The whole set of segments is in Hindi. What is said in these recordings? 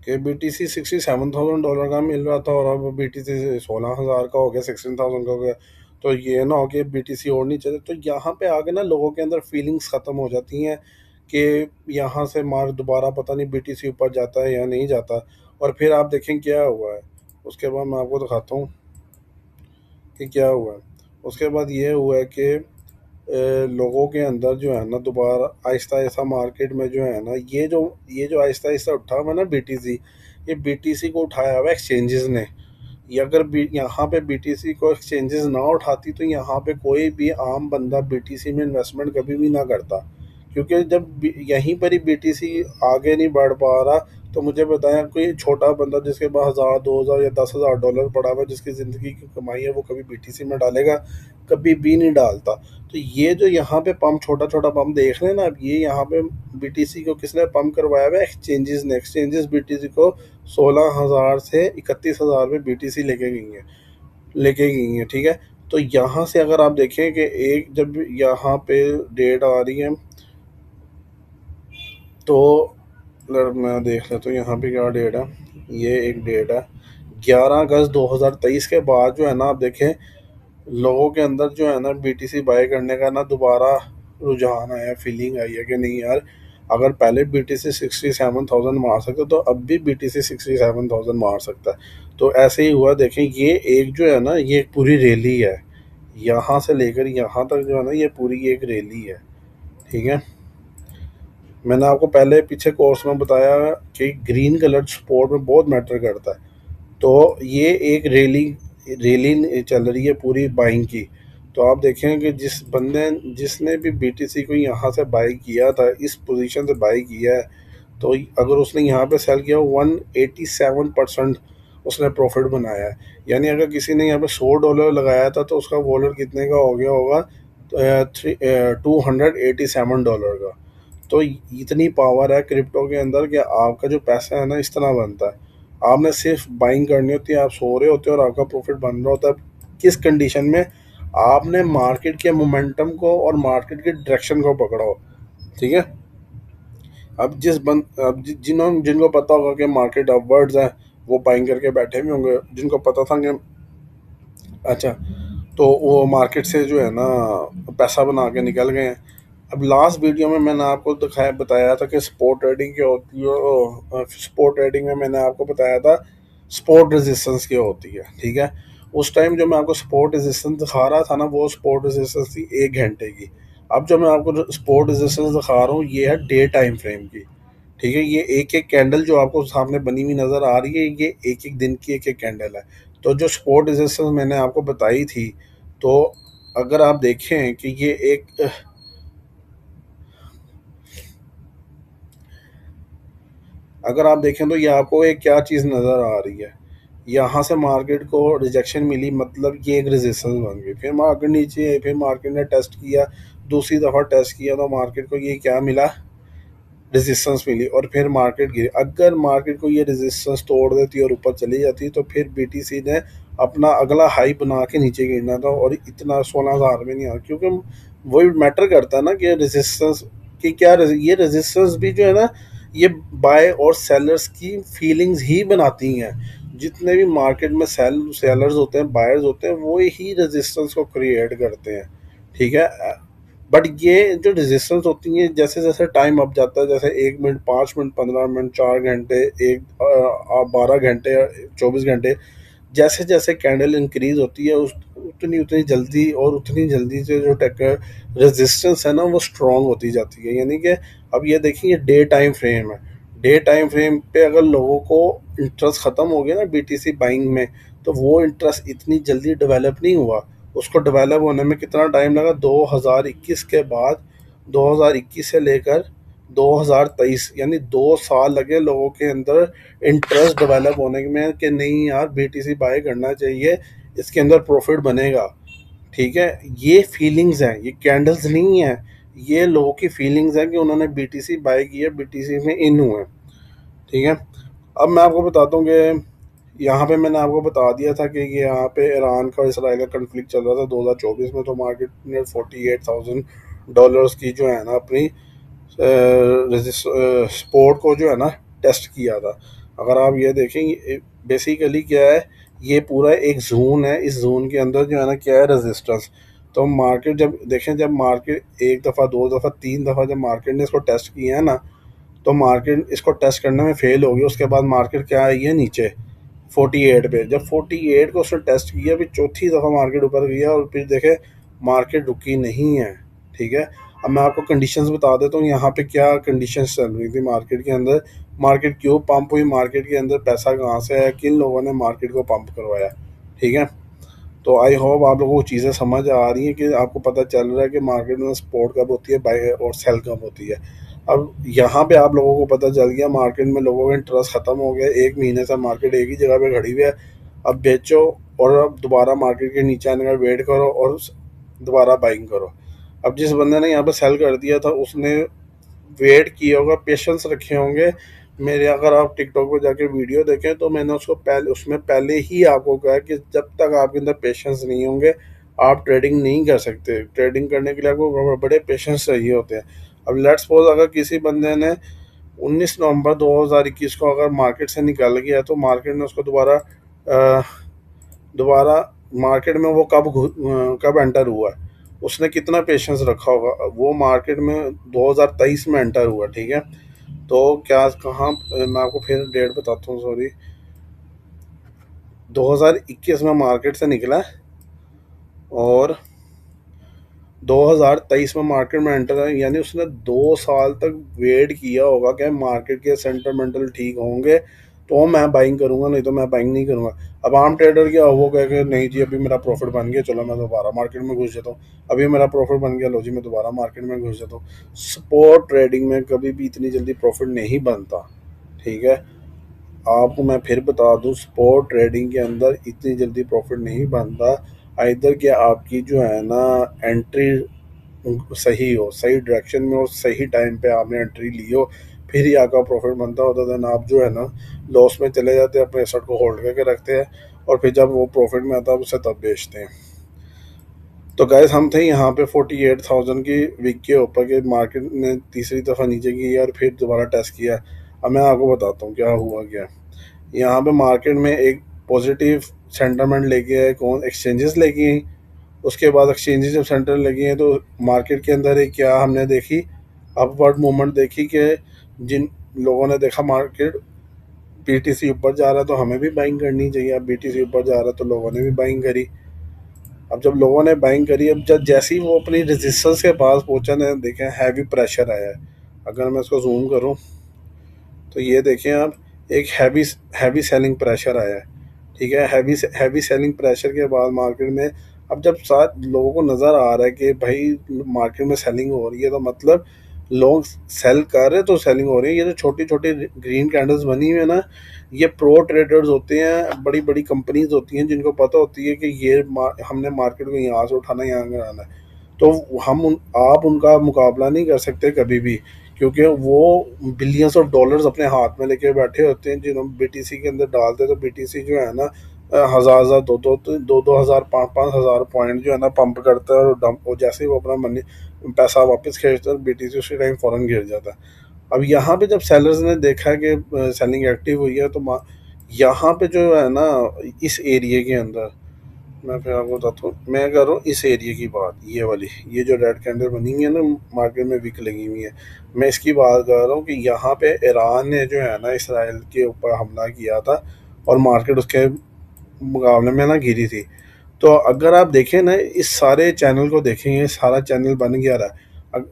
कि BTC $67,000 का मिल रहा था और अब BTC 16,000 का हो गया, 16,000 का हो गया। तो ये ना हो कि BTC और नहीं चले, तो यहाँ पे आगे ना लोगों के अंदर फीलिंग्स ख़त्म हो जाती हैं कि यहाँ से मार दोबारा पता नहीं BTC ऊपर जाता है या नहीं जाता। और फिर आप देखें क्या हुआ है, उसके बाद मैं आपको दिखाता हूँ कि क्या हुआ है। उसके बाद ये हुआ है कि लोगों के अंदर जो है ना दोबारा आहिस्ता आहिस्ता मार्केट में जो है ना ये जो आहिस्ता आहिस्ता उठा हुआ है ना BTC, ये BTC को उठाया हुआ एक्सचेंजेस ने। ये अगर यहाँ पे BTC को एक्सचेंजेस ना उठाती तो यहाँ पे कोई भी आम बंदा BTC में इन्वेस्टमेंट कभी भी ना करता। क्योंकि जब यहीं पर ही BTC आगे नहीं बढ़ पा रहा, तो मुझे बताया कोई छोटा बंदा जिसके पास 1,000 2,000 या $10,000 पड़ा हुआ है, जिसकी ज़िंदगी की कमाई है, वो कभी BTC में डालेगा? कभी भी नहीं डालता। तो ये जो यहाँ पे पंप छोटा छोटा पंप देख रहे हैं ना, अब ये यहाँ पे BTC को किसने पंप करवाया हुआ है? एक्सचेंजेस ने। एक्सचेंजेस BTC को 16,000 से 31,000 में BTC लेके गई हैं, ठीक है। तो यहाँ से अगर आप देखें कि एक जब यहाँ पे डेट आ रही है, तो अगर मैं देख लेता हूँ यहाँ पे क्या डेट है। ये एक डेट है 11 अगस्त 2023 के बाद जो है ना, आप देखें लोगों के अंदर जो है ना BTC बाय करने का ना दोबारा रुझान आया, फीलिंग आई है कि नहीं यार, अगर पहले BTC 67,000 मार सकते तो अब भी BTC 67,000 मार सकता है। तो ऐसे ही हुआ, देखें ये एक जो है ना, ये एक पूरी रैली है, यहाँ से लेकर यहाँ तक जो है ना, ये पूरी एक रैली है, ठीक है। मैंने आपको पहले पीछे कोर्स में बताया कि ग्रीन कलर स्पोर्ट में बहुत मैटर करता है। तो ये एक रैली रैली चल रही है पूरी बाइंग की। तो आप देखें कि जिसने भी BTC को यहाँ से बाई किया था, इस पोजीशन से बाई किया है, तो अगर उसने यहाँ पे सेल किया 187% उसने प्रॉफिट बनाया है। यानी अगर किसी ने यहाँ पे $100 लगाया था तो उसका वॉलेट कितने का हो गया होगा? $287 का। तो इतनी पावर है क्रिप्टो के अंदर कि आपका जो पैसा है ना इस तरह बनता है। आपने सिर्फ बाइंग करनी होती है, आप सो रहे होते हो और आपका प्रॉफिट बन रहा होता है। किस कंडीशन में? आपने मार्केट के मोमेंटम को और मार्केट के डायरेक्शन को पकड़ा हो, ठीक है। अब जिनको पता होगा कि मार्केट अपवर्ड्स है, वो बाइंग करके बैठे भी होंगे। जिनको पता था कि अच्छा, तो वो मार्केट से जो है ना पैसा बना के निकल गए हैं। अब लास्ट वीडियो में मैंने आपको दिखाया बताया था कि स्पोर्ट ट्रेडिंग क्या होती है। स्पोर्ट ट्रेडिंग में मैंने आपको बताया था स्पोर्ट रेजिस्टेंस क्या होती है, ठीक है। उस टाइम जो मैं आपको स्पोर्ट रेजिस्टेंस दिखा रहा था ना, वो स्पोर्ट रेजिस्टेंस थी 1 घंटे की। अब जो मैं आपको स्पोर्ट रेजिस्टेंस दिखा रहा हूँ, ये है डे टाइम फ्रेम की, ठीक है। ये एक एक कैंडल जो आपको सामने बनी हुई नज़र आ रही है, ये एक एक दिन की एक एक कैंडल है। तो जो स्पोर्ट रेजिस्टेंस मैंने आपको बताई थी, तो अगर आप देखें कि ये एक अगर आप देखें तो ये आपको एक क्या चीज़ नज़र आ रही है। यहाँ से मार्केट को रिजेक्शन मिली, मतलब ये एक रेजिस्टेंस बन गई। फिर मार्केट नीचे आई, फिर मार्केट ने टेस्ट किया, दूसरी दफ़ा टेस्ट किया, तो मार्केट को ये क्या मिला? रेजिस्टेंस मिली, और फिर मार्केट गिरी। अगर मार्केट को ये रेजिस्टेंस तोड़ देती और ऊपर चली जाती, तो फिर BTC ने अपना अगला हाई बना के नीचे गिरना था, और इतना 16,000 में नहीं आ, क्योंकि वही मैटर करता है ना कि रेजिस्टेंस की क्या, ये रेजिस्टेंस भी जो है ना, ये बाय और सेलर्स की फीलिंग्स ही बनाती हैं। जितने भी मार्केट में सेलर्स होते हैं, बायर्स होते हैं, वो ही रेजिस्टेंस को क्रिएट करते हैं, ठीक है। बट ये जो रेजिस्टेंस होती है, जैसे जैसे टाइम अप जाता है, जैसे 1 मिनट, 5 मिनट, 15 मिनट, 4 घंटे, 12 घंटे, 24 घंटे, जैसे जैसे कैंडल इंक्रीज होती है, उस उतनी उतनी जल्दी और उतनी जल्दी से जो टेक रेजिस्टेंस है ना, वो स्ट्रांग होती जाती है। यानी कि अब ये देखिए, डे टाइम फ्रेम है। डे टाइम फ्रेम पे अगर लोगों को इंटरेस्ट ख़त्म हो गया ना BTC बाइंग में, तो वो इंटरेस्ट इतनी जल्दी डेवलप नहीं हुआ। उसको डेवलप होने में कितना टाइम लगा? 2021 के बाद, 2021 से लेकर 2023, यानी 2 साल लगे लोगों के अंदर इंटरेस्ट डेवलप होने में कि नहीं यार BTC बाय करना चाहिए, इसके अंदर प्रॉफिट बनेगा, ठीक है। ये फीलिंग्स हैं, ये कैंडल्स नहीं है। ये लोगों की फीलिंग्स हैं कि उन्होंने BTC बाय किया, BTC में इन हुए, ठीक है। अब मैं आपको बताता हूँ कि यहाँ पे मैंने आपको बता दिया था कि ये यहाँ पे ईरान का इसराइल का कन्फ्लिक्ट चल रहा था 2024 में। तो मार्केट ने $48,000 की जो है ना अपनी सपोर्ट को जो है ना टेस्ट किया था। अगर आप ये देखें, बेसिकली क्या है, ये पूरा एक जोन है, इस जोन के अंदर जो है ना क्या है, रेजिस्टेंस। तो मार्केट जब देखें, जब मार्केट एक दफ़ा, दो दफ़ा, तीन दफ़ा जब मार्केट ने इसको टेस्ट किया है ना, तो मार्केट इसको टेस्ट करने में फेल होगी। उसके बाद मार्केट क्या आई है नीचे 48 पे। जब 48 को उसने टेस्ट किया, फिर चौथी दफ़ा मार्केट ऊपर गया और फिर देखे मार्केट रुकी नहीं है। ठीक है, अब मैं आपको कंडीशंस बता देता हूँ यहाँ पे क्या कंडीशंस चल रही थी मार्केट के अंदर, मार्केट क्यों पंप हुई, मार्केट के अंदर पैसा कहाँ से आया, किन लोगों ने मार्केट को पंप करवाया। ठीक है, तो आई होप आप लोगों को चीज़ें समझ आ रही हैं कि आपको पता चल रहा है कि मार्केट में सपोर्ट कब होती है, बाय और सेल कब होती है। अब यहाँ पे आप लोगों को पता चल गया, मार्केट में लोगों का इंटरेस्ट ख़त्म हो गया, एक महीने से मार्केट एक ही जगह पे खड़ी हुई है। अब बेचो और अब दोबारा मार्केट के नीचे आने का वेट करो और दोबारा बाइंग करो। अब जिस बंदे ने यहाँ पे सेल कर दिया था, उसने वेट किया होगा, पेशेंस रखे होंगे। मेरे अगर आप टिकटॉक पर जाके वीडियो देखें तो मैंने उसको पहले, उसमें पहले ही आपको कहा कि जब तक आपके अंदर पेशेंस नहीं होंगे आप ट्रेडिंग नहीं कर सकते। ट्रेडिंग करने के लिए आपको बड़े पेशेंस चाहिए होते हैं। अब लेट्स सपोज अगर किसी बंदे ने 19 नवंबर 2021 को अगर मार्केट से निकल गया, तो मार्केट ने उसको दोबारा मार्केट में वो कब एंटर हुआ है, उसने कितना पेशेंस रखा होगा। वो मार्केट में 2023 में एंटर हुआ। ठीक है, तो क्या कहाँ, मैं आपको फिर डेट बताता हूँ, सॉरी, 2021 में मार्केट से निकला और 2023 में मार्केट में एंटर है, यानी उसने 2 साल तक वेट किया होगा कि मार्केट के सेंटामेंटल ठीक होंगे तो मैं बाइंग करूंगा, नहीं तो मैं बाइंग नहीं करूंगा। अब आम ट्रेडर क्या, वो कह के नहीं जी अभी मेरा प्रॉफिट बन गया, चलो मैं दोबारा मार्केट में घुस जाता हूँ, अभी मेरा प्रॉफिट बन गया, लो जी मैं दोबारा मार्केट में घुस जाता हूँ। स्पॉट ट्रेडिंग में कभी भी इतनी जल्दी प्रॉफिट नहीं बनता। ठीक है, आपको मैं फिर बता दूं, स्पॉट ट्रेडिंग के अंदर इतनी जल्दी प्रॉफिट नहीं बनता। आइदर कि आपकी जो है ना एंट्री सही हो, सही डायरेक्शन में और सही टाइम पे आपने एंट्री ली हो, फिर ही आपका प्रॉफिट बनता होता। देन आप जो है ना लॉस में चले जाते हैं, अपने एसेट को होल्ड करके रखते हैं और फिर जब वो प्रॉफिट में आता है उसे तब बेचते हैं। तो गैस हम थे यहाँ पे 48,000 की वीक के ऊपर के, मार्केट ने तीसरी दफ़ा नीचे की और फिर दोबारा टेस्ट किया। अब मैं आपको बताता हूँ क्या हुआ। क्या यहाँ पे मार्केट में एक पॉजिटिव सेंटरमेंट लेके आए, कौन, एक्सचेंजेस लेके आई। उसके बाद एक्सचेंजेस जब सेंटर लगी हैं तो मार्केट के अंदर एक क्या हमने देखी, अपवर्ड मूवमेंट देखी कि जिन लोगों ने देखा मार्केट बीटीसी ऊपर जा रहा है तो हमें भी बाइंग करनी चाहिए। अब बीटीसी ऊपर जा रहा है तो लोगों ने भी बाइंग करी। अब जब लोगों ने बाइंग करी, अब जब जैसे ही वो अपनी रेजिस्टेंस के पास पहुंचा ने देखें हैवी प्रेशर आया है। अगर मैं इसको जूम करूं तो ये देखें आप, एक हैवी हैवी सेलिंग प्रेशर आया है। ठीक है, हैवी हैवी सेलिंग प्रेशर के बाद मार्केट में, अब जब साथ लोगों को नज़र आ रहा है कि भाई मार्केट में सेलिंग हो रही है, तो मतलब लोग सेल कर रहे हैं तो सेलिंग हो रही है। ये जो छोटी छोटी ग्रीन कैंडल्स बनी हुई है ना, ये प्रो ट्रेडर्स होते हैं, बड़ी बड़ी कंपनीज होती हैं जिनको पता होती है कि ये हमने मार्केट को यहाँ से उठाना, यहाँ कराना है। तो आप उनका मुकाबला नहीं कर सकते कभी भी, क्योंकि वो बिलियंस ऑफ डॉलर्स अपने हाथ में लेके बैठे होते हैं। जिन्होंने बीटीसी के अंदर डालते हैं तो बीटीसी जो है ना हज़ार हज़ार दो हज़ार, पाँच पाँच हज़ार पॉइंट जो है ना पंप करता है और डंप, और जैसे ही वो अपना मनी पैसा वापस खींचता है बीटीसी उसी टाइम फ़ौरन गिर जाता है। अब यहाँ पे जब सेलर्स ने देखा कि सेलिंग एक्टिव हुई है, तो यहाँ पे जो है ना इस एरिया के अंदर, मैं फिर आपको बताता हूँ, मैं कर रहा हूँ इस एरिया की बात, ये वाली, ये जो रेड कैंडल बनी हुई है ना मार्केट में विक लगी हुई है, मैं इसकी बात कर रहा हूँ कि यहाँ पे ईरान ने जो है ना इसराइल के ऊपर हमला किया था और मार्केट उसके मुकाबले में ना गिरी थी। तो अगर आप देखें ना इस सारे चैनल को देखेंगे, सारा चैनल बन गया रहा है।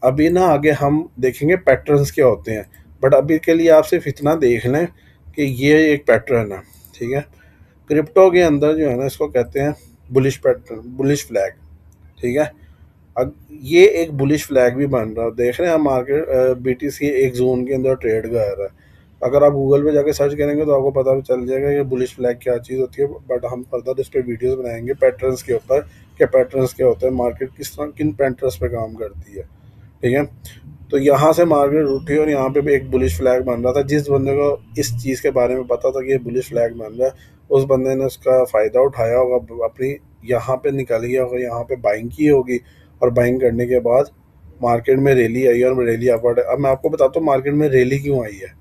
अभी ना आगे हम देखेंगे पैटर्न्स क्या होते हैं, बट अभी के लिए आप सिर्फ इतना देख लें कि ये एक पैटर्न है। ठीक है, क्रिप्टो के अंदर जो है ना इसको कहते हैं बुलिश पैटर्न, बुलिश फ्लैग। ठीक है, अब ये एक बुलिश फ्लैग भी बन रहा है, देख रहे हैं हम मार्केट बीटीसी एक जोन के अंदर ट्रेड कर रहा है। अगर आप गूगल पे जाके सर्च करेंगे तो आपको पता चल जाएगा कि बुलिश फ्लैग क्या चीज़ होती है। बट हम फर्दर इस पर वीडियोस बनाएंगे पैटर्न्स के ऊपर, कि पैटर्न्स क्या होता है, मार्केट किस तरह किन पैटर्न्स पे काम करती है। ठीक है, तो यहाँ से मार्केट उठी और यहाँ पे भी एक बुलिश फ्लैग बन रहा था। जिस बंदे को इस चीज़ के बारे में पता था कि ये बुलिश फ्लैग बन रहा है, उस बंदे ने उसका फ़ायदा उठाया होगा, अपनी यहाँ पे निकल गया होगा, यहाँ पे बाइंग की होगी और बाइंग करने के बाद मार्केट में रैली आई और रैली अपवर्ड। अब मैं आपको बताता हूँ मार्केट में रैली क्यों आई है।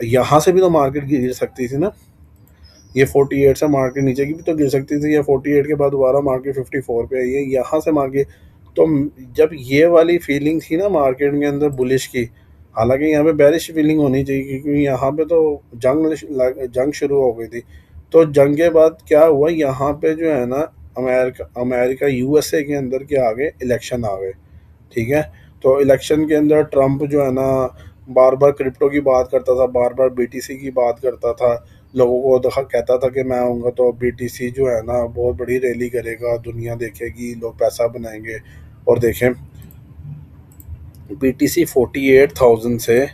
यहाँ से भी तो मार्केट गिर सकती थी ना, ये 48 से मार्केट नीचे की भी तो गिर सकती थी, या 48 के बाद दोबारा मार्केट 54 पे आई है, यहाँ से मार्केट। तो जब ये वाली फीलिंग थी ना मार्केट के अंदर बुलिश की, हालांकि यहाँ पे बेरिश फीलिंग होनी चाहिए क्योंकि यहाँ पे तो जंग शुरू हो गई थी। तो जंग के बाद क्या हुआ, यहाँ पे जो है ना, अमेरिका अमेरिका यूएसए के अंदर के आगे इलेक्शन आ गए। ठीक है। तो इलेक्शन के अंदर ट्रम्प जो है ना बार बार क्रिप्टो की बात करता था, बार बार बीटीसी की बात करता था, लोगों को देखा कहता था कि मैं आऊँगा तो बीटीसी जो है ना बहुत बड़ी रैली करेगा, दुनिया देखेगी, लोग पैसा बनाएंगे। और देखें, बीटीसी 48,000 से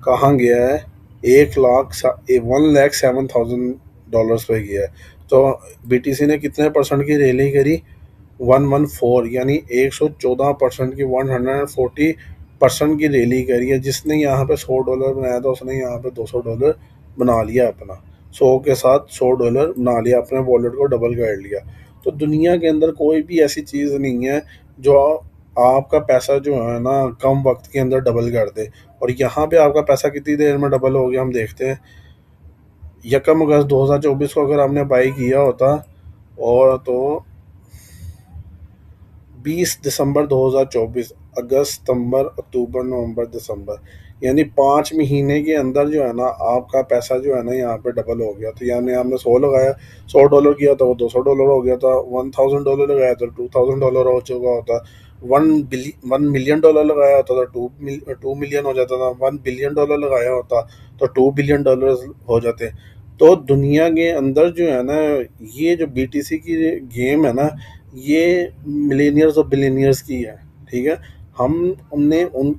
कहाँ गया है, 1,07,000 पे गया है। तो बीटीसी ने कितने परसेंट की रैली करी, 114, यानी 114% की, 140% की रैली करी है। जिसने यहाँ पे $100 बनाया था उसने यहाँ पे $200 बना लिया अपना, 100 के साथ $100 बना लिया, अपने वॉलेट को डबल कर लिया। तो दुनिया के अंदर कोई भी ऐसी चीज़ नहीं है जो आपका पैसा जो है ना कम वक्त के अंदर डबल कर दे। और यहाँ पे आपका पैसा कितनी देर में डबल हो गया हम देखते हैं। 1 अगस्त 2024 को अगर हमने बाई किया होता, और तो 20 दिसंबर 2024, अगस्त, सितंबर, अक्टूबर, नवंबर, दिसंबर, यानी 5 महीने के अंदर जो है ना आपका पैसा जो है ना यहाँ पे डबल हो गया। तो यानी आपने 100 लगाया, $100 किया तो वो $200 हो गया था, $1,000 लगाया तो $2,000 हो चुका होता, 1 मिलियन डॉलर लगाया होता तो 2 मिलियन हो जाता था, $1 बिलियन लगाया होता तो $2 बिलियन हो जाते। तो दुनिया के अंदर जो है ना ये जो बीटीसी की गेम है ना, ये मिलेनियर्स और बिलियनियर्स की है। ठीक है। हम हमने उन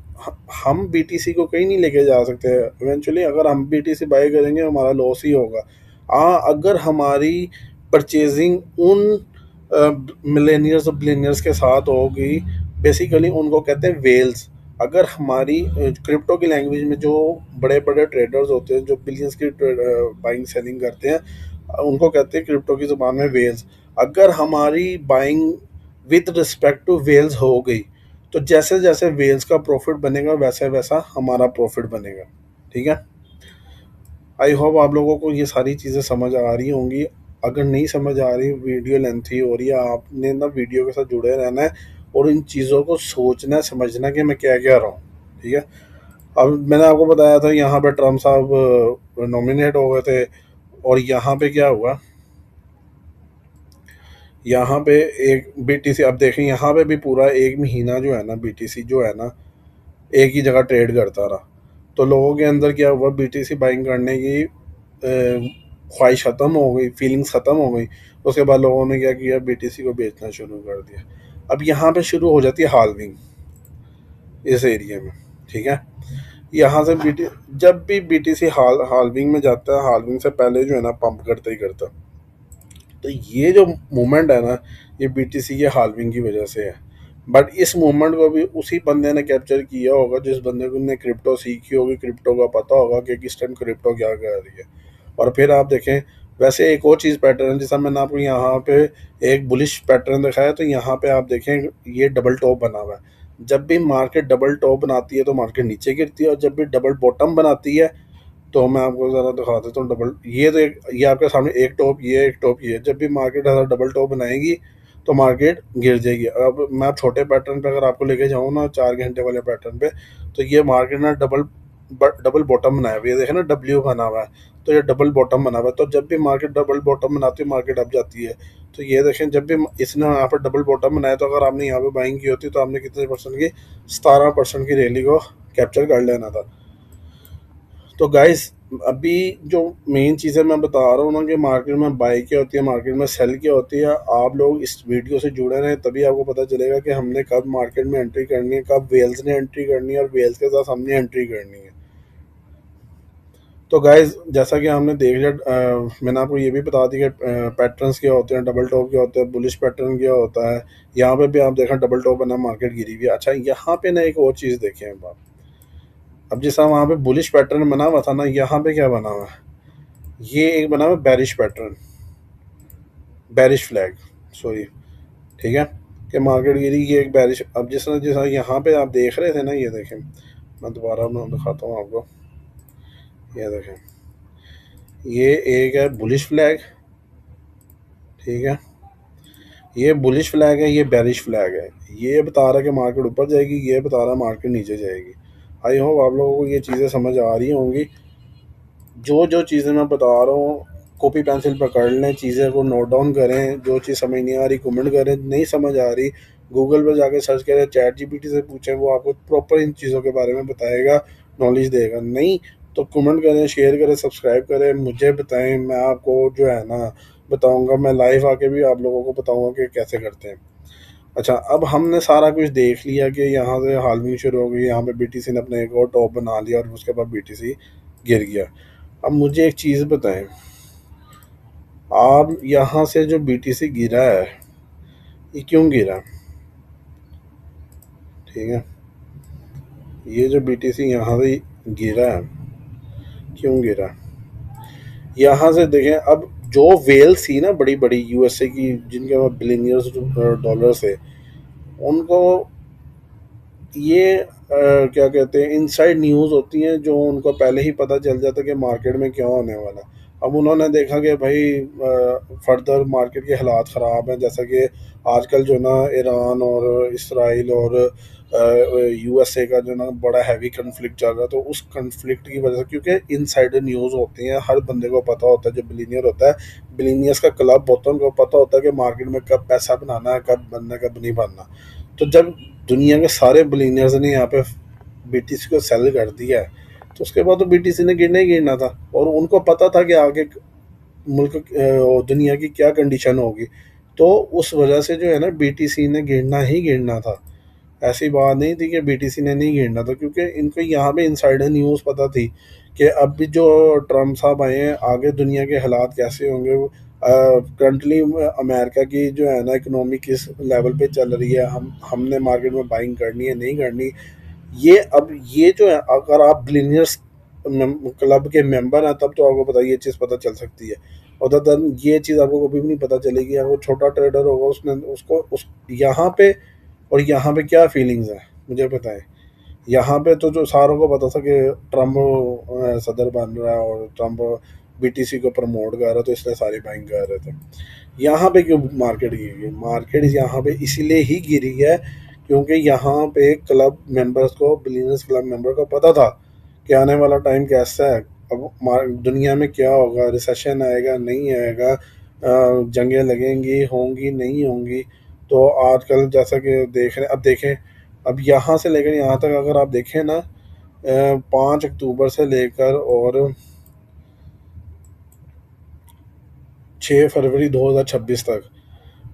हम बीटीसी को कहीं नहीं लेके जा सकते। इवेंचुअली अगर हम बीटीसी बाय करेंगे हमारा लॉस ही होगा। अगर हमारी परचेजिंग उन मिलेनियर्स और बिलियनियर्स के साथ होगी, बेसिकली उनको कहते हैं वेल्स। अगर हमारी क्रिप्टो की लैंग्वेज में जो बड़े बड़े ट्रेडर्स होते हैं जो बिलियंस की बाइंग सेलिंग करते हैं, उनको कहते हैं क्रिप्टो की ज़बान में वेल्स। अगर हमारी buying with respect to wells हो गई, तो जैसे जैसे वेल्स का प्रॉफिट बनेगा वैसे वैसा हमारा प्रॉफिट बनेगा। ठीक है। आई होप आप लोगों को ये सारी चीज़ें समझ आ रही होंगी। अगर नहीं समझ आ रही, वीडियो लेंथी हो रही है, आपने ना वीडियो के साथ जुड़े रहना है और इन चीज़ों को सोचना समझना कि मैं क्या कह रहा हूँ। ठीक है। अब मैंने आपको बताया था यहाँ पे ट्रम्प साहब नॉमिनेट हो गए थे, और यहाँ पे क्या हुआ, यहाँ पे एक बीटीसी, अब देखें यहाँ पे भी पूरा 1 महीना जो है ना बीटीसी जो है ना एक ही जगह ट्रेड करता रहा। तो लोगों के अंदर क्या हुआ, बीटीसी बाइंग करने की ख्वाहिश ख़त्म हो गई, फीलिंग्स ख़त्म हो गई। उसके बाद लोगों ने क्या किया, बीटीसी को बेचना शुरू कर दिया। अब यहाँ पे शुरू हो जाती है हाल्विंग इस एरिया में। ठीक है। यहाँ से बीटी जब भी बीटीसी हाल्विंग में जाता है, हाल्विंग से पहले जो है ना पंप करते ही करता। तो ये जो मूवमेंट है ना, ये बीटीसी के हाल्विंग की वजह से है। बट इस मूवमेंट को भी उसी बंदे ने कैप्चर किया होगा जिस बंदे को ने क्रिप्टो सीखी होगी, क्रिप्टो का पता होगा कि किस टाइम क्रिप्टो क्या कर रही है। और फिर आप देखें, वैसे एक और चीज़ पैटर्न, जैसा मैंने आपको यहाँ पे एक बुलिश पैटर्न दिखाया, तो यहाँ पे आप देखें ये डबल टॉप बना हुआ है। जब भी मार्केट डबल टॉप बनाती है तो मार्केट नीचे गिरती है, और जब भी डबल बॉटम बनाती है, तो मैं आपको ज़रा दिखा देता हूँ डबल, ये तो एक, ये आपके सामने एक टॉप, ये एक टॉप, ये जब भी मार्केट ऐसा डबल टॉप बनाएगी तो मार्केट गिर जाएगी। अब मैं छोटे पैटर्न पे अगर आपको लेके जाऊँ ना, 4 घंटे वाले पैटर्न पे, तो ये मार्केट ना डबल डबल बॉटम बनाया हुआ है, ये देखें ना डब्ल्यू बना हुआ है, तो ये डबल बॉटम बना हुआ है। तो जब भी मार्केट डबल बॉटम बनाती है मार्केट अप जाती है। तो ये देखें, जब भी इसने यहाँ पर डबल बॉटम बनाया, तो अगर आपने यहाँ पे बाइंग की होती तो आपने कितने परसेंट की, 17% की रैली को कैप्चर कर लेना था। तो गाइस, अभी जो मेन चीज़ें मैं बता रहा हूँ ना कि मार्केट में बाई क्या होती है, मार्केट में सेल क्या होती है, आप लोग इस वीडियो से जुड़े रहें तभी आपको पता चलेगा कि हमने कब मार्केट में एंट्री करनी है, कब वेल्स ने एंट्री करनी है और वेल्स के साथ हमने एंट्री करनी है। तो गाइस, जैसा कि हमने देख लिया, मैंने आपको ये भी बता दिया कि पैटर्न्स क्या होते हैं, डबल टॉप क्या होता है, बुलिश पैटर्न क्या होता है। यहाँ पे भी आप देखें डबल टॉप बना, मार्केट गिरी हुई है। अच्छा, यहाँ पे ना एक और चीज़ देखें आप। अब जैसा वहाँ पे बुलिश पैटर्न बना हुआ था ना, यहाँ पे क्या बना हुआ है, ये एक बना हुआ बैरिश पैटर्न, बैरिश फ्लैग, सॉरी। ठीक है। कि मार्केट गिरी, ये एक बैरिश। अब जिस तरह यहाँ पे आप देख रहे थे ना, ये देखें, मैं दोबारा मैं दिखाता हूँ आपको। ये देखें, ये एक है बुलिश फ्लैग, ठीक है, ये बुलिश फ्लैग है, ये बेरिश फ्लैग है। ये बता रहा है कि मार्केट ऊपर जाएगी, ये बता रहा है मार्केट नीचे जाएगी। आई होप आप लोगों को ये चीज़ें समझ आ रही होंगी। जो जो चीज़ें मैं बता रहा हूँ, कॉपी पेंसिल पकड़ लें, चीज़ें को नोट डाउन करें, जो चीज़ समझ नहीं आ रही कमेंट करें, नहीं समझ आ रही गूगल पर जाके सर्च करें, चैट जीपीटी से पूछें, वो आपको प्रॉपर इन चीज़ों के बारे में बताएगा, नॉलेज देगा। नहीं तो कमेंट करें, शेयर करें, सब्सक्राइब करें, मुझे बताएं, मैं आपको जो है ना बताऊंगा, मैं लाइव आके भी आप लोगों को बताऊंगा कि कैसे करते हैं। अच्छा, अब हमने सारा कुछ देख लिया कि यहाँ से हालविंग शुरू हो गई, यहाँ पे बीटीसी ने अपने एक और टॉप बना लिया और उसके बाद बीटीसी गिर गया। अब मुझे एक चीज़ बताएं, आप यहाँ से जो बीटीसी गिरा है, ये क्यों गिरा? ठीक है, ये जो बीटीसी यहाँ से गिरा है, क्यों गिरा? यहाँ से देखें, अब जो वेल्स थी ना बड़ी बड़ी यूएसए की, जिनके पास बिलियनियर्स डॉलर्स है, उनको ये क्या कहते हैं, इनसाइड न्यूज़ होती हैं, जो उनको पहले ही पता चल जाता है कि मार्केट में क्या होने वाला है। अब उन्होंने देखा कि भाई फर्दर मार्केट के हालात ख़राब हैं, जैसा कि आजकल जो ना ईरान और इसराइल और यूएसए का जो ना बड़ा हैवी कन्फ्लिक्ट चल रहा है, तो उस कन्फ्लिक्ट की वजह से, क्योंकि इनसाइडर न्यूज़ होती हैं, हर बंदे को पता होता है, जो बिलीनियर होता है, बिलीनियर्स का क्लब होता है, उनको पता होता है कि मार्केट में कब पैसा बनाना है, कब बनना, कब नहीं बनना। तो जब दुनिया के सारे बिलीनियर्स ने यहाँ पे बीटीसी को सेल कर दिया है, तो उसके बाद तो बीटीसी ने गिरना ही गिरना था, और उनको पता था कि आगे मुल्क दुनिया की क्या कंडीशन होगी। तो उस वजह से जो है ना बीटीसी ने गिरना ही गिरना था। ऐसी बात नहीं थी कि बीटीसी ने नहीं गिरना था, क्योंकि इनको यहाँ पे इंसाइडर न्यूज़ पता थी कि अब भी जो ट्रम्प साहब आए हैं, आगे दुनिया के हालात कैसे होंगे। करंटली अमेरिका की जो है ना इकोनॉमी किस लेवल पे चल रही है, हमने मार्केट में बाइंग करनी है नहीं करनी। ये अब ये जो है, अगर आप बिलीनियर्स क्लब के मेंबर हैं, तब तो आपको पता, ये चीज़ पता चल सकती है। अदर देन ये चीज़ आपको कभी भी नहीं पता चलेगी। अगर वो छोटा ट्रेडर होगा, उसने उसको उस यहाँ पे और यहाँ पे क्या फीलिंग्स हैं, मुझे बताएं। यहाँ पे तो जो सारों को पता था कि ट्रम्प सदर बन रहा है और ट्रम्प बीटीसी को प्रमोट कर रहा है, तो इसलिए सारी बाइंग कर रहे थे। यहाँ पे क्यों मार्केट गिरी? मार्केट यहाँ पे इसीलिए ही गिरी है क्योंकि यहाँ पे क्लब मेंबर्स को, बिलीनियर्स क्लब मेंबर को पता था कि आने वाला टाइम कैसा है। अब दुनिया में क्या होगा, रिसेशन आएगा नहीं आएगा, जंगें लगेंगी, होंगी नहीं होंगी। तो आजकल जैसा कि देख रहे हैं, अब देखें, अब यहाँ से लेकर यहाँ तक अगर आप देखें ना, 5 अक्टूबर से लेकर और 6 फरवरी 2026 तक,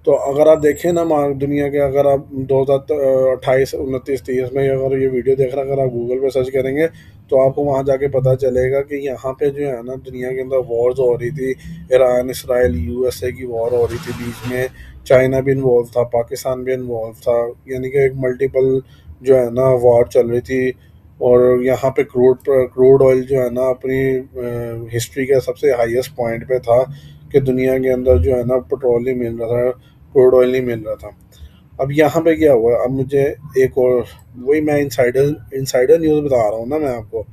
तो अगर आप देखें ना दुनिया के, अगर आप 2028 29 30 में अगर ये वीडियो देख रहे हैं, अगर आप गूगल पे सर्च करेंगे, तो आपको वहाँ जाके पता चलेगा कि यहाँ पे जो है ना दुनिया के अंदर वॉर्स हो रही थी। ईरान इसराइल यूएसए की वॉर हो रही थी बीच में, चाइना भी इन्वॉल्व था, पाकिस्तान भी इन्वॉल्व था, यानी कि एक मल्टीपल जो है ना वॉर चल रही थी। और यहाँ पे क्रूड ऑयल जो है ना अपनी हिस्ट्री के सबसे हाईएस्ट पॉइंट पे था, कि दुनिया के अंदर जो है ना पेट्रोल नहीं मिल रहा था, क्रूड ऑयल नहीं मिल रहा था। अब यहाँ पे क्या हुआ, अब मुझे एक और, वही मैं इनसाइडर इनसाइडर न्यूज़ बता रहा हूँ ना मैं आपको।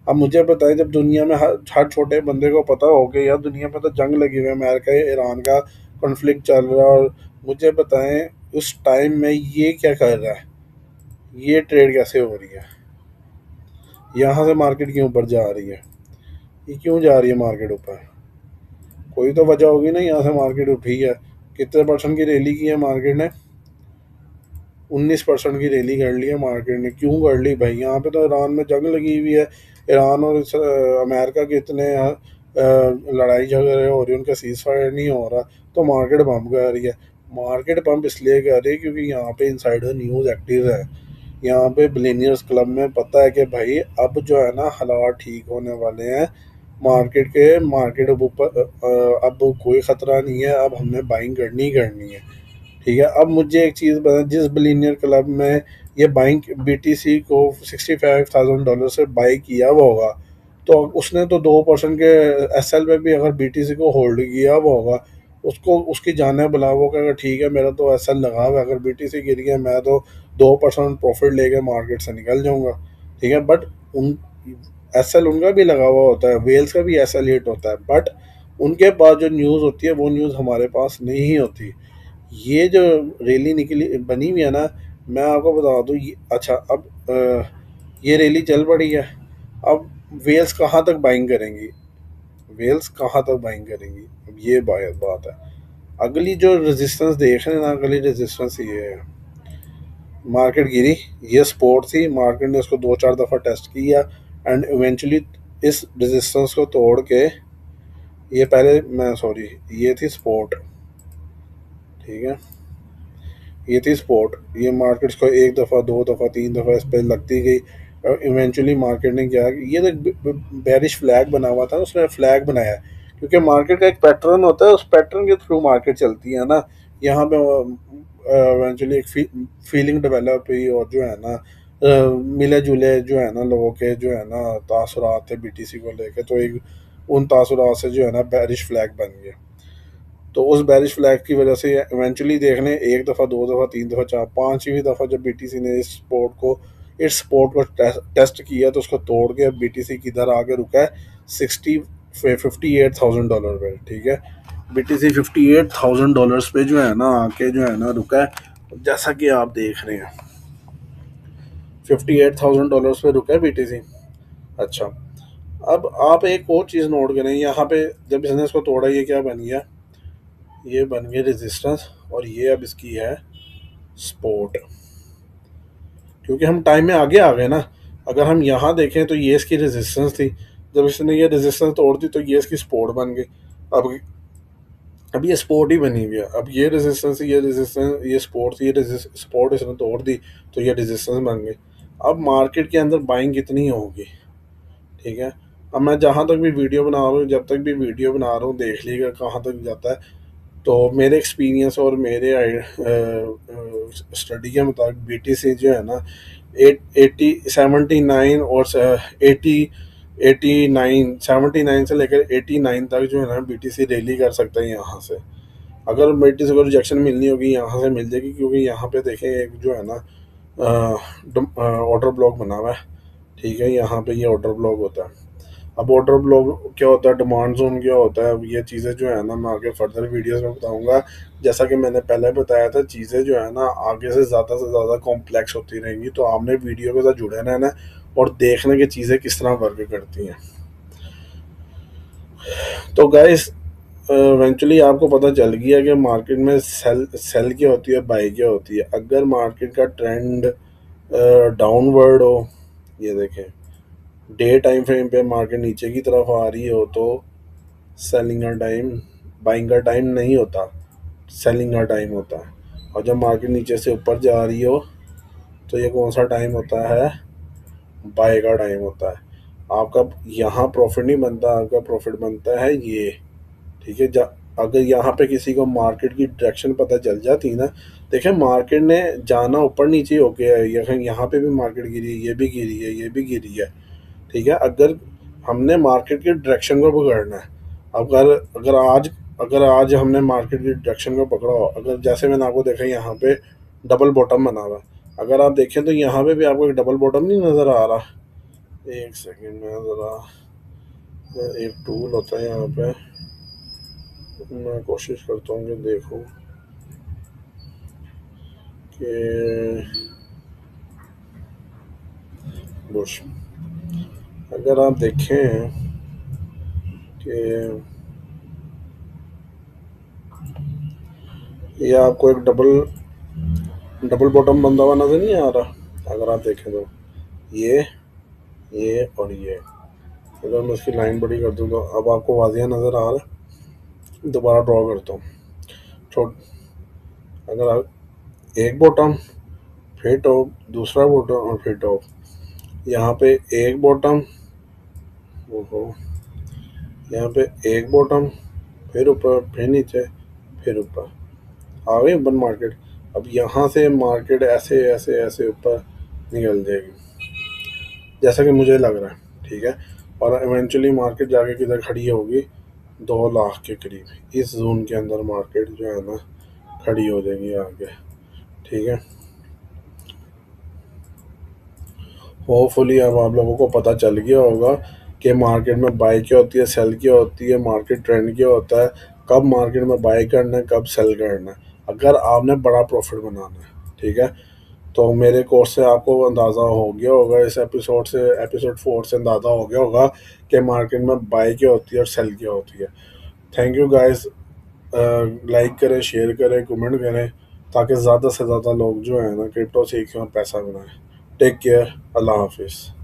अब मुझे बताएं, जब दुनिया में हर छोटे बंदे को पता हो कि यार दुनिया में तो जंग लगी हुई है, अमेरिका ईरान का कॉन्फ्लिक्ट चल रहा है, और मुझे बताएं उस टाइम में ये क्या कर रहा है, ये ट्रेड कैसे हो रही है, यहाँ से मार्केट क्यों ऊपर जा रही है, ये क्यों जा रही है मार्केट ऊपर? कोई तो वजह होगी ना, यहाँ से मार्केट उठी है। कितने परसेंट की रैली की है मार्केट ने? 19% की रैली कर ली है मार्केट ने। क्यों कर ली भाई? यहाँ पे तो ईरान में जंग लगी हुई है, ईरान और अमेरिका के इतने लड़ाई झगड़े हो रही है, उनका सीज फायर नहीं हो रहा, तो मार्केट पंप कर रही है। मार्केट पंप इसलिए कर रही है क्योंकि यहाँ पे इंसाइडर न्यूज़ एक्टिव है। यहाँ पे बिलीनियर्स क्लब में पता है कि भाई अब जो है ना हालात ठीक होने वाले हैं, मार्केट अब ऊपर, अब कोई ख़तरा नहीं है, अब हमने बाइंग करनी ही करनी है। ठीक है, अब मुझे एक चीज़ बता, जिस बिलीनियर क्लब में ये बाइंग बीटीसी को $65,000 से बाई किया हुआ होगा, तो उसने तो 2% के एसएल में भी अगर बीटीसी को होल्ड किया हुआ होगा, उसको उसकी जाने बुला, वो कहेगा ठीक है मेरा तो एसएल लगा हुआ है, अगर बीटीसी गिर गया मैं तो 2% प्रॉफिट लेके मार्केट से निकल जाऊंगा। ठीक है, बट उन एसएल उनका भी लगा हुआ होता है, वेल्स का भी एसएल हिट होता है, बट उनके पास जो न्यूज़ होती है वो न्यूज़ हमारे पास नहीं होती। ये जो रैली निकली बनी हुई है ना, मैं आपको बता दूं अच्छा अब ये रैली चल पड़ी है। अब वेल्स कहाँ तक बाइंग करेंगी, वेल्स कहाँ तक बाइंग करेंगी, अब ये बात है। अगली जो रेजिस्टेंस देख रहे हैं ना, अगली रेजिस्टेंस ये है, मार्केट गिरी, ये सपोर्ट थी, मार्केट ने उसको दो चार दफ़ा टेस्ट किया एंड इवेंचुअली इस रेजिस्टेंस को तोड़ के, ये पहले मैं सॉरी, ये थी सपोर्ट, ठीक है, ये थी स्पॉट, ये मार्केट्स को एक दफ़ा दो दफ़ा तीन दफ़ा इस पर लगती गई और इवेंचुअली मार्केट ने क्या, ये तो बेरिश फ्लैग बना हुआ था, उसने फ्लैग बनाया, क्योंकि मार्केट का एक पैटर्न होता है, उस पैटर्न के थ्रू मार्केट चलती है ना। यहाँ पे इवेंचुअली एक फीलिंग डेवलप हुई और जो है ना मिले जुले जो है ना लोगों के जो है ना तासुरात थे बीटीसी को लेके, तो एक उन तासुरात से जो है ना बेरिश फ्लैग बन गया। तो उस बेरिश फ्लैग की वजह से इवेंचुअली देख लें, एक दफ़ा दो दफ़ा तीन दफ़ा चार पांचवीं दफ़ा जब बीटीसी ने इस स्पोर्ट को टेस्ट किया तो उसको तोड़ के अब बीटीसी किधर आके रुका है, 58,000 डॉलर पे, ठीक है। बीटीसी $58,000 पे जो है ना आके जो है ना रुका है, जैसा कि आप देख रहे हैं $58,000 पे रुका है बीटीसी। अच्छा, अब आप एक और चीज़ नोट करें, यहाँ पे जब इसने इसको तोड़ा ये क्या बन गया, ये बन गई रेजिस्टेंस और ये अब इसकी है सपोर्ट, क्योंकि हम टाइम में आगे आ गए ना। अगर हम यहाँ देखें तो ये इसकी रेजिस्टेंस थी, जब इसने ये रेजिस्टेंस तोड़ दी तो ये इसकी सपोर्ट बन गई। अब ये सपोर्ट ही बनी हुई है, अब ये रेजिस्टेंस ये सपोर्ट थी, ये सपोर्ट इसने तोड़ दी तो ये रेजिस्टेंस बन गई। अब मार्केट के अंदर बाइंग कितनी होगी, ठीक है। अब मैं जहाँ तक भी वीडियो बना रहा हूँ, जब तक भी वीडियो बना रहा हूँ देख लीजिएगा कहाँ तक जाता है। तो मेरे एक्सपीरियंस और मेरे स्टडी के मुताबिक बीटीसी जो है ना 79 और 79 से लेकर 89 तक जो है ना बीटीसी रैली कर सकता है यहाँ से। अगर बीटीसी को रिजेक्शन मिलनी होगी यहाँ से मिल जाएगी, क्योंकि यहाँ पे देखें एक जो है ना ऑर्डर ब्लॉक बना हुआ है, ठीक है, यहाँ पे ये ऑर्डर ब्लॉक होता है। अब ऑर्डर ब्लॉक क्या होता है, डिमांड जोन क्या होता है, अब ये चीज़ें जो है ना मैं आगे फर्दर वीडियोस में बताऊंगा। जैसा कि मैंने पहले बताया था, चीज़ें जो है ना आगे से ज़्यादा कॉम्प्लेक्स होती रहेंगी, तो आपने वीडियो के साथ जुड़े रहना और देखने की चीज़ें किस तरह वर्क करती हैं। तो गाइस इवेंचुअली आपको पता चल गया कि मार्केट में सेल क्या होती है, बाई क्या होती है। अगर मार्केट का ट्रेंड डाउनवर्ड हो, ये देखें डे टाइम फ्रेम पे मार्केट नीचे की तरफ आ रही हो तो सेलिंग का टाइम, बाइंग का टाइम नहीं होता, सेलिंग का टाइम होता है। और जब मार्केट नीचे से ऊपर जा रही हो तो ये कौन सा टाइम होता है, बाय का टाइम होता है। आपका यहाँ प्रॉफिट नहीं बनता, आपका प्रॉफिट बनता है ये, ठीक है। अगर यहाँ पे किसी को मार्केट की डायरेक्शन पता चल जाती ना, देखें मार्केट ने जाना ऊपर नीचे हो गया है, यहाँ पे भी मार्केट गिरी है, ये भी गिरी है, ये भी गिरी है, ठीक है। अगर हमने मार्केट की डायरेक्शन को पकड़ना है, अगर अगर आज हमने मार्केट की डायरेक्शन को पकड़ा हो, अगर जैसे मैंने आपको देखा यहाँ पे डबल बॉटम बना हुआ है, अगर आप देखें तो यहाँ पे भी आपको एक डबल बॉटम नहीं नज़र आ रहा। एक सेकेंड में ज़रा, एक टूल होता है यहाँ पे, मैं कोशिश करता हूँ कि देखूँ कि बुश, अगर आप देखें कि ये आपको एक डबल बॉटम बंधा हुआ नज़र नहीं आ रहा, अगर आप देखें तो ये और ये, अगर मैं उसकी लाइन बड़ी कर दूँ तो अब आपको वाजिया नज़र आ रहा है। दोबारा ड्रॉ करता हूँ, छोट, अगर आप एक बॉटम फिर टॉप, दूसरा बॉटम और फिर टॉप, यहाँ पे एक बॉटम, ओहो, यहाँ पे एक बॉटम, फिर ऊपर, फिर नीचे, फिर ऊपर, आ गई ऊपर मार्केट। अब यहाँ से मार्केट ऐसे ऐसे ऐसे ऊपर निकल जाएगी जैसा कि मुझे लग रहा है, ठीक है। और इवेंचुअली मार्केट जाके किधर खड़ी होगी, 2 लाख के करीब इस जोन के अंदर मार्केट जो है ना खड़ी हो जाएगी आगे, ठीक है। होपफुली अब आप लोगों को पता चल गया होगा कि मार्केट में बाई क्या होती है, सेल क्या होती है, मार्केट ट्रेंड क्या होता है, कब मार्केट में बाई करना है, कब सेल करना है, अगर आपने बड़ा प्रॉफिट बनाना है। ठीक है, तो मेरे कोर्स से आपको अंदाज़ा हो गया होगा, इस एपिसोड 4 से अंदाज़ा हो गया होगा कि मार्केट में बाई क्या होती है और सेल क्या होती है। Thank you guys. लाइक करें, शेयर करें, कमेंट करें, ताकि ज़्यादा से ज़्यादा लोग जो है ना क्रिप्टो सीखें और पैसा बनाएं। Take care. अल्लाह हाफिज़।